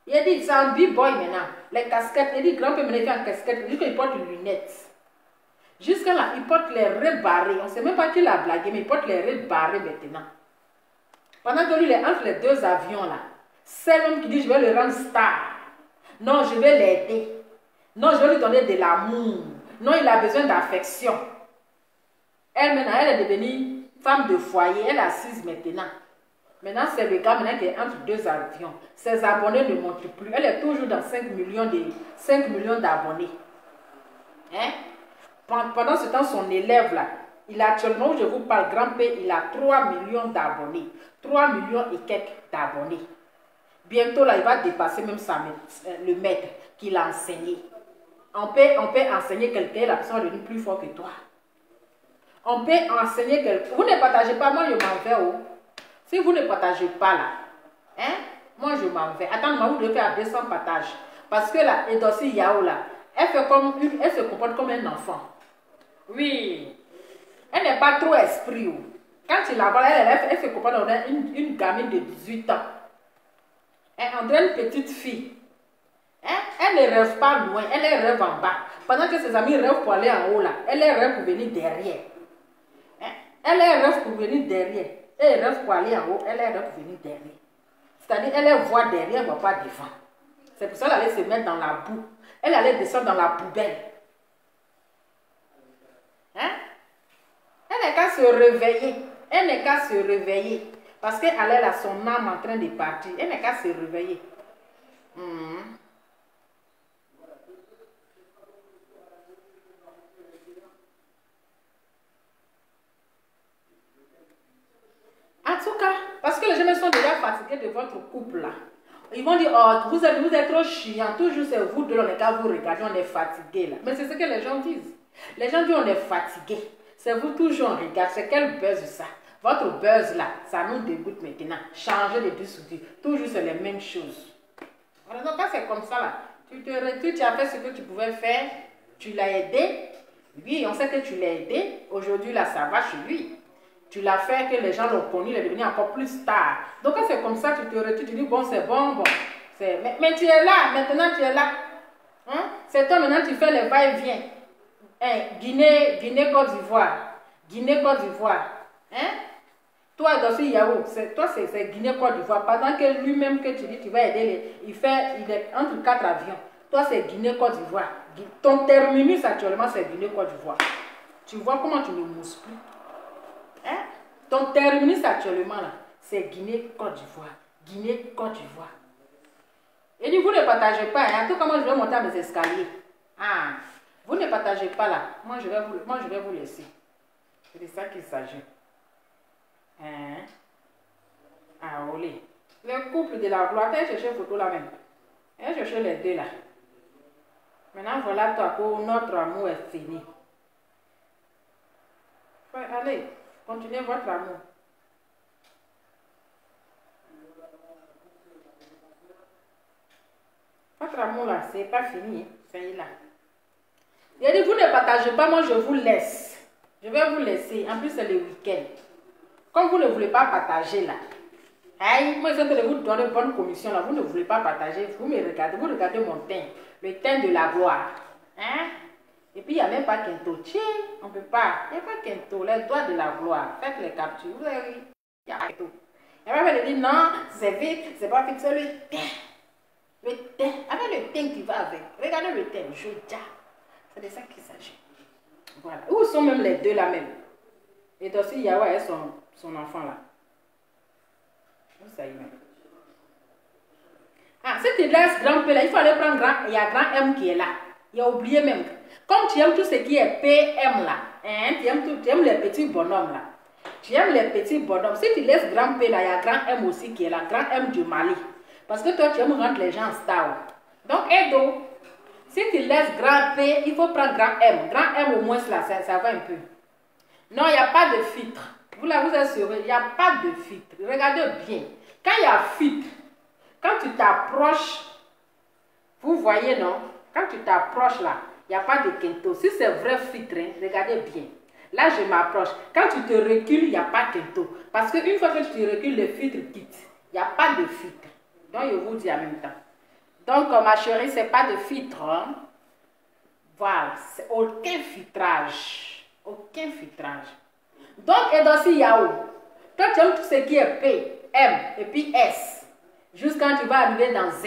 Il a dit, c'est un b-boy maintenant. Les casquettes, il dit, grand-père maintenant il fait en casquette. Il dit qu'il porte une lunette. Jusqu'à là, il porte les raies barrées. On ne sait même pas qui l'a blagué, mais il porte les raies barrées maintenant. Pendant que lui, il est entre les deux avions là. C'est l'homme qui dit, je vais le rendre star. Non, je vais l'aider. Non, je vais lui donner de l'amour. Non, il a besoin d'affection. Elle, maintenant, elle est devenue femme de foyer. Elle est assise maintenant. Maintenant, c'est le gars maintenant qui est entre deux avions. Ses abonnés ne montent plus. Elle est toujours dans 5 millions d'abonnés. Hein? Pendant ce temps, son élève là, il a actuellement, où je vous parle, grand-père, il a 3 millions d'abonnés. 3 millions et quelques d'abonnés. Bientôt, là, il va dépasser même le maître qu'il a enseigné. On peut enseigner quelqu'un, la personne est devenue plus fort que toi. On peut enseigner quelqu'un. Vous ne partagez pas, moi je m'en vais. Oh. Si vous ne partagez pas là, hein, moi je m'en vais. Attends, vous devez faire 200 partages. Parce que là, Edossi Yao là, elle se comporte comme un enfant. Oui. Elle n'est pas trop esprit. Oh. Quand tu la vois, elle se comporte comme une gamine de 18 ans. On dirait une petite fille. Hein? Elle ne rêve pas loin, elle rêve en bas. Pendant que ses amis rêvent pour aller en haut là, elle rêve pour venir derrière. Hein? Elle rêve pour venir derrière. Elle rêve pour aller en haut, elle rêve pour venir derrière. C'est-à-dire, elle voit derrière, elle ne voit pas devant. C'est pour ça qu'elle allait se mettre dans la boue. Elle allait descendre dans la poubelle. Hein? Elle n'est qu'à se réveiller. Elle n'est qu'à se réveiller. Parce qu'elle a son âme en train de partir. Elle n'est qu'à se réveiller. En tout cas, parce que les gens sont déjà fatigués de votre couple là. Ils vont dire, oh, vous êtes trop chiant, toujours c'est vous deux, on est qu'à vous regarder, on est fatigué là. Mais c'est ce que les gens disent. Les gens disent, on est fatigué. C'est vous toujours, on regarde, c'est quel buzz ça. Votre buzz là, ça nous dégoûte maintenant. Changez de dessous, toujours c'est les mêmes choses. Alors, donc, quand c'est comme ça là, tu as fait ce que tu pouvais faire, tu l'as aidé. Oui, on sait que tu l'as aidé. Aujourd'hui là, ça va chez lui. Tu l'as fait que les gens l'ont connu, il est devenu encore plus star. Donc quand c'est comme ça, tu te retires, tu dis bon, c'est bon. Mais tu es là, maintenant tu es là. Hein? C'est toi maintenant, tu fais le va-et-vient. Hein? Guinée, Côte d'Ivoire. Guinée, Côte d'Ivoire. Hein? Toi, Edossi Yao, toi c'est Guinée, Côte d'Ivoire. Pendant que lui-même que tu dis, tu vas aider, il est entre 4 avions. Toi, c'est Guinée, Côte d'Ivoire. Ton terminus actuellement, c'est Guinée, Côte d'Ivoire. Tu vois comment tu ne mousses plus. Hein? Ton terminus actuellement là, c'est Guinée, Côte d'Ivoire. Guinée, Côte d'Ivoire. Et dit, vous ne partagez pas, hein? Tout comme moi je vais monter à mes escaliers. Ah, vous ne partagez pas là. Moi je vais vous laisser. C'est de ça qu'il s'agit. Hein? Ah, olé. Le couple de la gloire, elle cherche une photo là même. Elle cherche les deux là. Maintenant voilà toi, pour notre amour est fini. Allez. Continuez votre amour. Votre amour là, c'est pas fini. C'est là. Il dit, vous ne partagez pas, moi je vous laisse. Je vais vous laisser. En plus, c'est le week-end. Comme vous ne voulez pas partager là. Aïe, moi je vais vous donner bonne commission là. Vous ne voulez pas partager. Vous me regardez, vous regardez mon teint. Le teint de la gloire. Hein? Et puis, il n'y a même pas Kento. Tiens, on ne peut pas. Il n'y a pas Kento. Les doigts de la gloire. Faites les captures. Vous avez vu? Il n'y a pas Kento. Et après, elle dit non, c'est vite, c'est pas vite, c'est le teint. Le teint. Avec le teint qui va avec. Regardez le teint. C'est de ça qu'il s'agit. Voilà. Où sont même les deux là même? Et aussi Yahweh et son enfant là. Où ça y est? Ah, si tu laisses grand P là, il faut aller prendre grand. Il y a grand M qui est là. Il a oublié même. Comme tu aimes tout ce qui est PM là, hein, tu aimes les petits bonhommes là. Tu aimes les petits bonhommes. Si tu laisses grand P là, il y a grand M aussi qui est là. Grand M du Mali. Parce que toi, tu aimes rendre les gens star. Donc, Edo, si tu laisses grand P, il faut prendre grand M. Grand M au moins là, ça va un peu. Non, il n'y a pas de filtre. Vous là, vous assurez, il n'y a pas de filtre. Regardez bien. Quand il y a filtre, quand tu t'approches, vous voyez, non? Quand tu t'approches là, il n'y a pas de kento. Si c'est vrai filtre, hein, regardez bien. Là, je m'approche. Quand tu te recules, il n'y a pas de kento. Parce qu'une fois que tu te recules, le filtre quitte. Il n'y a pas de filtre. Donc, je vous dis en même temps. Donc, ma chérie, ce n'est pas de filtre. Hein? Voilà, c'est aucun filtrage. Aucun filtrage. Donc, et dans ce Yahoo, toi, tu aimes tout ce qui est P, M et puis S. Jusqu'à tu vas arriver dans Z.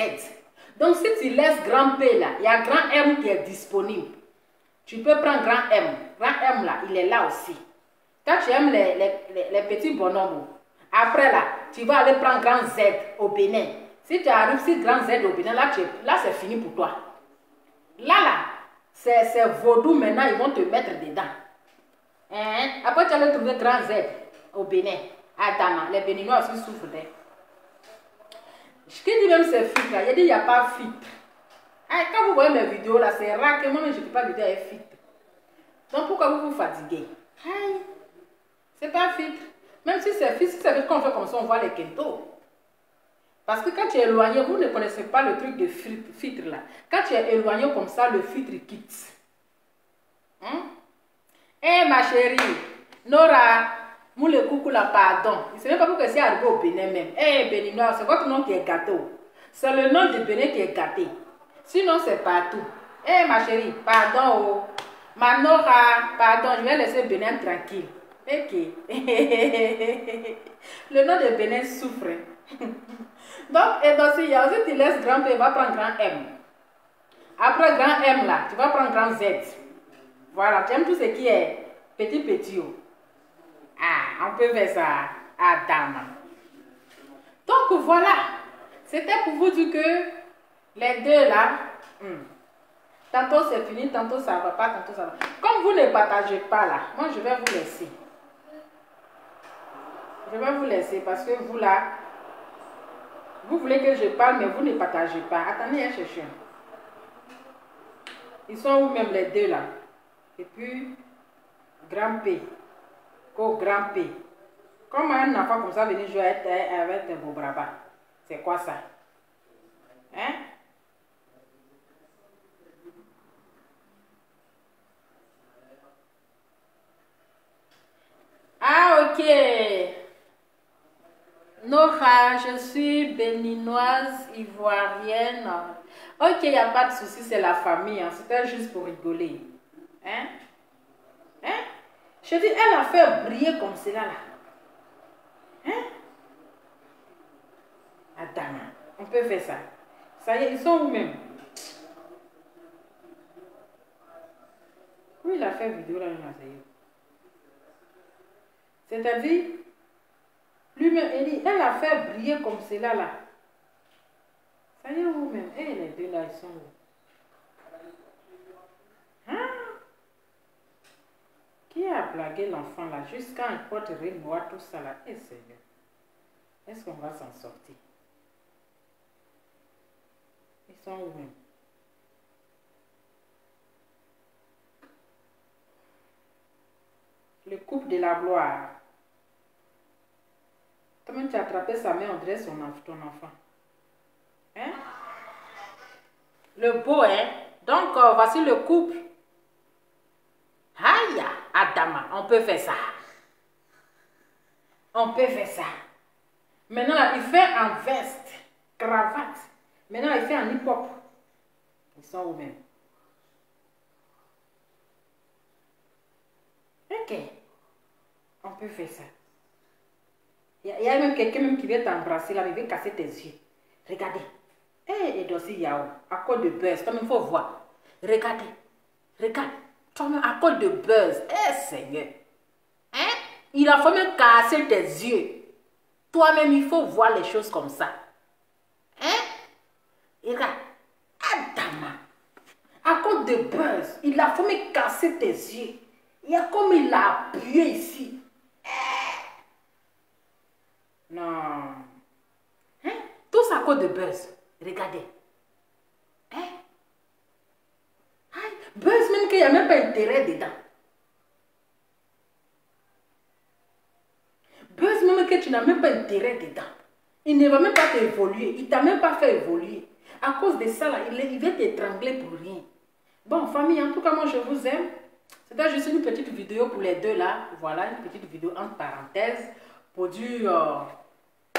Donc, si tu laisses grand P là, il y a grand M qui est disponible. Tu peux prendre grand M. Grand M là, il est là aussi. Toi, tu aimes les petits bonhommes. Après là, tu vas aller prendre grand Z au Bénin. Si tu arrives sur grand Z au Bénin, là, c'est fini pour toi. Là, c'est vaudou maintenant, ils vont te mettre dedans. Hein? Après, tu allais trouver grand Z au Bénin, à Dama. Les Béninois aussi souffrent d'elle. Ce qui dit même c'est filtre, là, il dit il n'y a pas filtre. Hein, quand vous voyez mes vidéos là, c'est rare que moi-même je ne peux pas vidéo avec filtre. Donc pourquoi vous vous fatiguez? C'est pas filtre. Même si c'est filtre, si ça veut qu'on fait comme ça, on voit les kentos. Parce que quand tu es éloigné, vous ne connaissez pas le truc de filtre là. Quand tu es éloigné comme ça, le filtre quitte. Hein? Ma chérie, Nora, moule coucou la pardon. Ce n'est pas pour que c'est arrivé au Bénin même. Béninois, c'est votre nom qui est gâteau. C'est le nom de Bénin qui est gâté. Sinon, c'est partout. Ma chérie, pardon. Oh. Ma Nora, pardon, je vais laisser Bénin tranquille. Ok. Le nom de Bénin souffre. Donc, et donc, si tu laisses grand P, va prendre grand M. Après grand M là, tu vas prendre grand Z. Voilà, tu aimes tout ce qui est petit. On peut faire ça à Dama. Donc voilà, c'était pour vous dire que les deux là, tantôt c'est fini, tantôt ça va pas, tantôt ça va. Comme vous ne partagez pas là, moi je vais vous laisser. Je vais vous laisser parce que vous là, vous voulez que je parle mais vous ne partagez pas. Attendez, un chercheur. Ils sont où même les deux là? Et puis, grand P. Grand P. Comment un enfant comme ça venir jouer avec vos bravas? C'est quoi ça? Hein? Ah, ok. Nora, je suis béninoise, ivoirienne. Ok, il n'y a pas de souci, c'est la famille. Hein. C'était juste pour rigoler. Hein? Hein? Je dis, elle a fait briller comme cela là. Hein? Attends, on peut faire ça. Ça y est, ils sont où même? Oui, il a fait vidéo là, c'est-à-dire, lui-même, elle a fait briller comme cela là. Ça y est où même? Les deux là, ils sont où? Hein? Qui a blagué l'enfant là jusqu'à un porte noir, tout ça là? Seigneur, est-ce qu'on va s'en sortir? Ils sont où même? Le couple de la gloire. Toi-même tu as attrapé sa main, on dirait ton enfant. Hein? Le beau, hein? Donc, voici le couple. Aïe, Adama, on peut faire ça. On peut faire ça. Maintenant, là, il fait en veste, cravate. Maintenant, il fait en hip-hop. Ils sont où même? Ok. On peut faire ça. Il y a même quelqu'un qui vient t'embrasser là, il veut casser tes yeux. Regardez. Et Dossi Yao, à cause de buzz, comme il faut voir. Regardez. Regarde. Toi-même, à cause de buzz. Eh, Seigneur. Hein? Il a fallu même casser tes yeux. Toi-même, il faut voir les choses comme ça. Hein? Et regarde. Adama. À cause de buzz, il a fallu même casser tes yeux. Il y a comme il a appuyé ici. Non. Hein? Tout ça à cause de buzz. Regardez. Hein? Aïe. Buzz même qu'il n'y a même pas intérêt dedans. Buzz même que tu n'as même pas intérêt dedans. Il ne va même pas t'évoluer. Il ne t'a même pas fait évoluer. À cause de ça, là, il va t'étrangler pour rien. Bon, famille, en tout cas, moi, je vous aime. C'était juste une petite vidéo pour les deux là. Voilà, une petite vidéo entre parenthèses. Pour dire,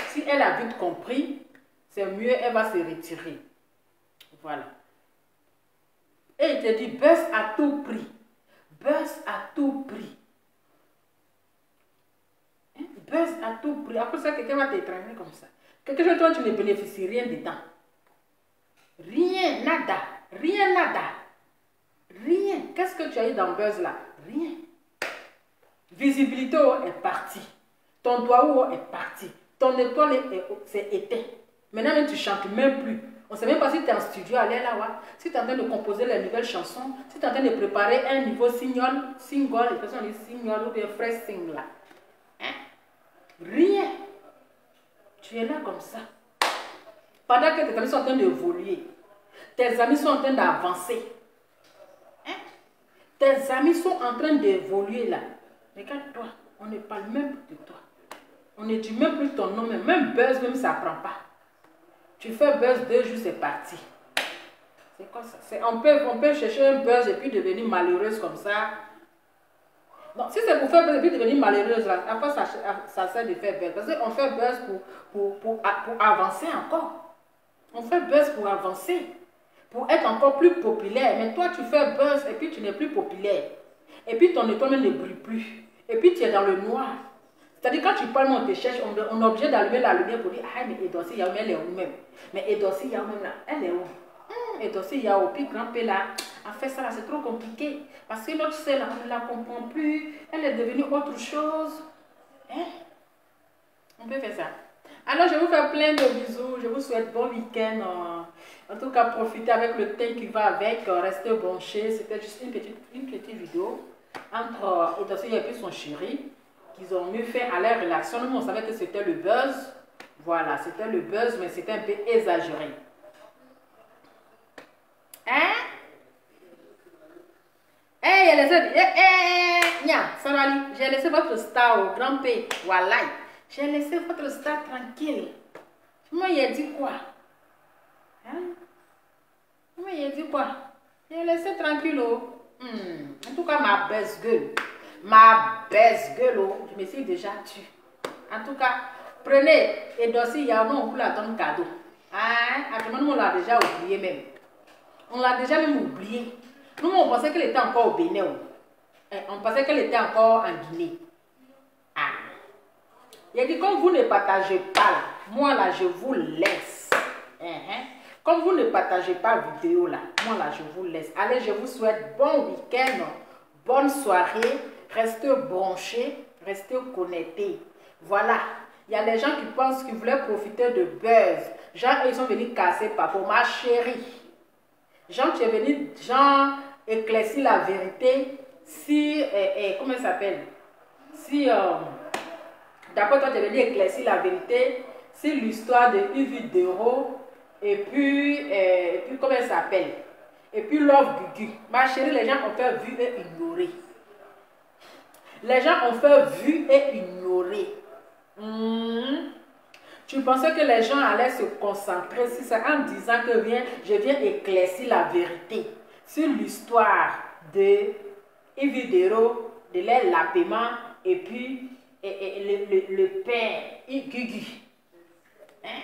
si elle a vite compris, c'est mieux, elle va se retirer. Voilà. Et il te dit, buzz à tout prix. Buzz à tout prix. Hein? Buzz à tout prix. Après ça, quelqu'un va t'étrangler comme ça. Quelque chose, toi, tu ne bénéficies rien dedans. Rien, nada. Rien, nada. Rien. Qu'est-ce que tu as eu dans buzz là? Rien. Visibilité est partie. Ton doigt est parti. Ton étoile c'est éteint. Maintenant, même, tu ne chantes même plus. On ne sait même pas si tu es en studio, allez là, ouais. Si tu es en train de composer les nouvelles chansons, si tu es en train de préparer un niveau single, les personnes disent single ou bien fresh single là. Hein? Rien. Tu es là comme ça. Pendant que tes amis sont en train d'évoluer, tes amis sont en train d'avancer. Hein? Tes amis sont en train d'évoluer là. Regarde-toi, on ne parle même plus de toi. On ne dit même plus ton nom, même buzz, même ça ne prend pas. Tu fais buzz 2 jours, c'est parti. C'est quoi ça? On peut chercher un buzz et puis devenir malheureuse comme ça. Non, si c'est pour faire buzz et puis devenir malheureuse, là, après ça sert de faire buzz. Parce qu'on fait buzz pour avancer encore. On fait buzz pour avancer. Pour être encore plus populaire. Mais toi, tu fais buzz et puis tu n'es plus populaire. Et puis ton étoile ne brille plus. Et puis tu es dans le noir. C'est-à-dire quand tu parles, on te cherche, on est obligé d'allumer la lumière pour dire, ah mais Edossi Yao, elle est où même? Mais Edossi Yao même là, elle est où? Edossi Yao, puis grand P là, a fait ça là, c'est trop compliqué. Parce que l'autre celle là, on ne la comprend plus. Elle est devenue autre chose. Hein? On peut faire ça. Alors je vous fais plein de bisous. Je vous souhaite bon week-end. En tout cas, profitez avec le thème qui va avec. Restez branchés. C'était juste une petite vidéo entre Edossi Yao et puis son chéri. Ils ont mieux fait à leur relation. Nous, on savait que c'était le buzz. Voilà, c'était le buzz, mais c'était un peu exagéré. Hein? Hey, j'ai laissé votre star au grand P. Voilà. J'ai laissé votre star tranquille. Moi, il a dit quoi? Hein? Moi, il a dit quoi? J'ai laissé tranquille. En tout cas, ma buzz gueule. Ma best girl, je me suis déjà tue. En tout cas, prenez Edossi Yao, on vous la donne cadeau. Hein? Actuellement, on l'a déjà oublié même. On l'a déjà même oublié. Nous, on pensait qu'elle était encore au Bénin. On pensait qu'elle était encore en Guinée. Ah. Il a dit, comme vous ne partagez pas, là, moi là, je vous laisse. Comme vous ne partagez pas la vidéo là, moi là, je vous laisse. Allez, je vous souhaite bon week-end, bonne soirée. Restez branchés, restez connectés. Voilà. Il y a des gens qui pensent qu'ils voulaient profiter de buzz. Genre, ils sont venus casser Papo, ma chérie. Genre, tu es venu, genre, éclaircir la vérité. Si, comment ça s'appelle? Si, d'après toi, tu es venu éclaircir la vérité. C'est l'histoire de Yves Dero. Et puis, comment ça s'appelle? Et puis, Love Gugu. Ma chérie, les gens ont fait vu et ignorer. Les gens ont fait vu et ignorer. Tu pensais que les gens allaient se concentrer sur ça en disant que je viens éclaircir la vérité sur l'histoire de Evidero, de l'air lapément et puis le père Gugu. Hein?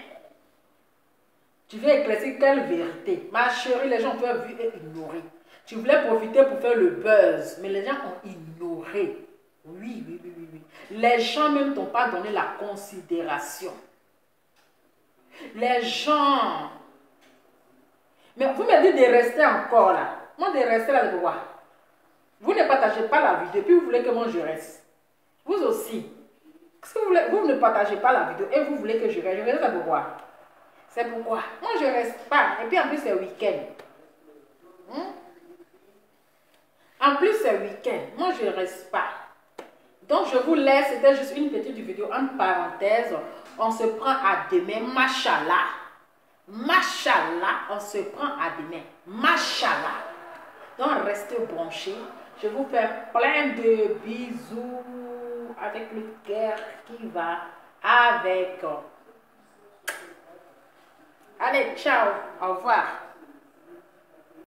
Tu veux éclaircir quelle vérité? Ma chérie, les gens ont fait vu et ignorer. Tu voulais profiter pour faire le buzz, mais les gens ont ignoré. Oui. Les gens même t'ont pas donné la considération. Les gens. Mais vous me dites de rester encore là. Moi, de rester là, de voir. Vous ne partagez pas la vidéo, puis vous voulez que moi je reste. Vous aussi. Si vous, voulez, vous ne partagez pas la vidéo et vous voulez que je reste, c'est pourquoi. C'est pourquoi. Moi je reste pas. Et puis en plus c'est week-end. En plus c'est week-end. Moi je reste pas. Donc je vous laisse. C'était juste une petite vidéo en parenthèse. On se prend à demain. Machallah. Machallah. On se prend à demain. Machallah. Donc restez branchés. Je vous fais plein de bisous avec le cœur qui va avec. Allez, ciao, au revoir.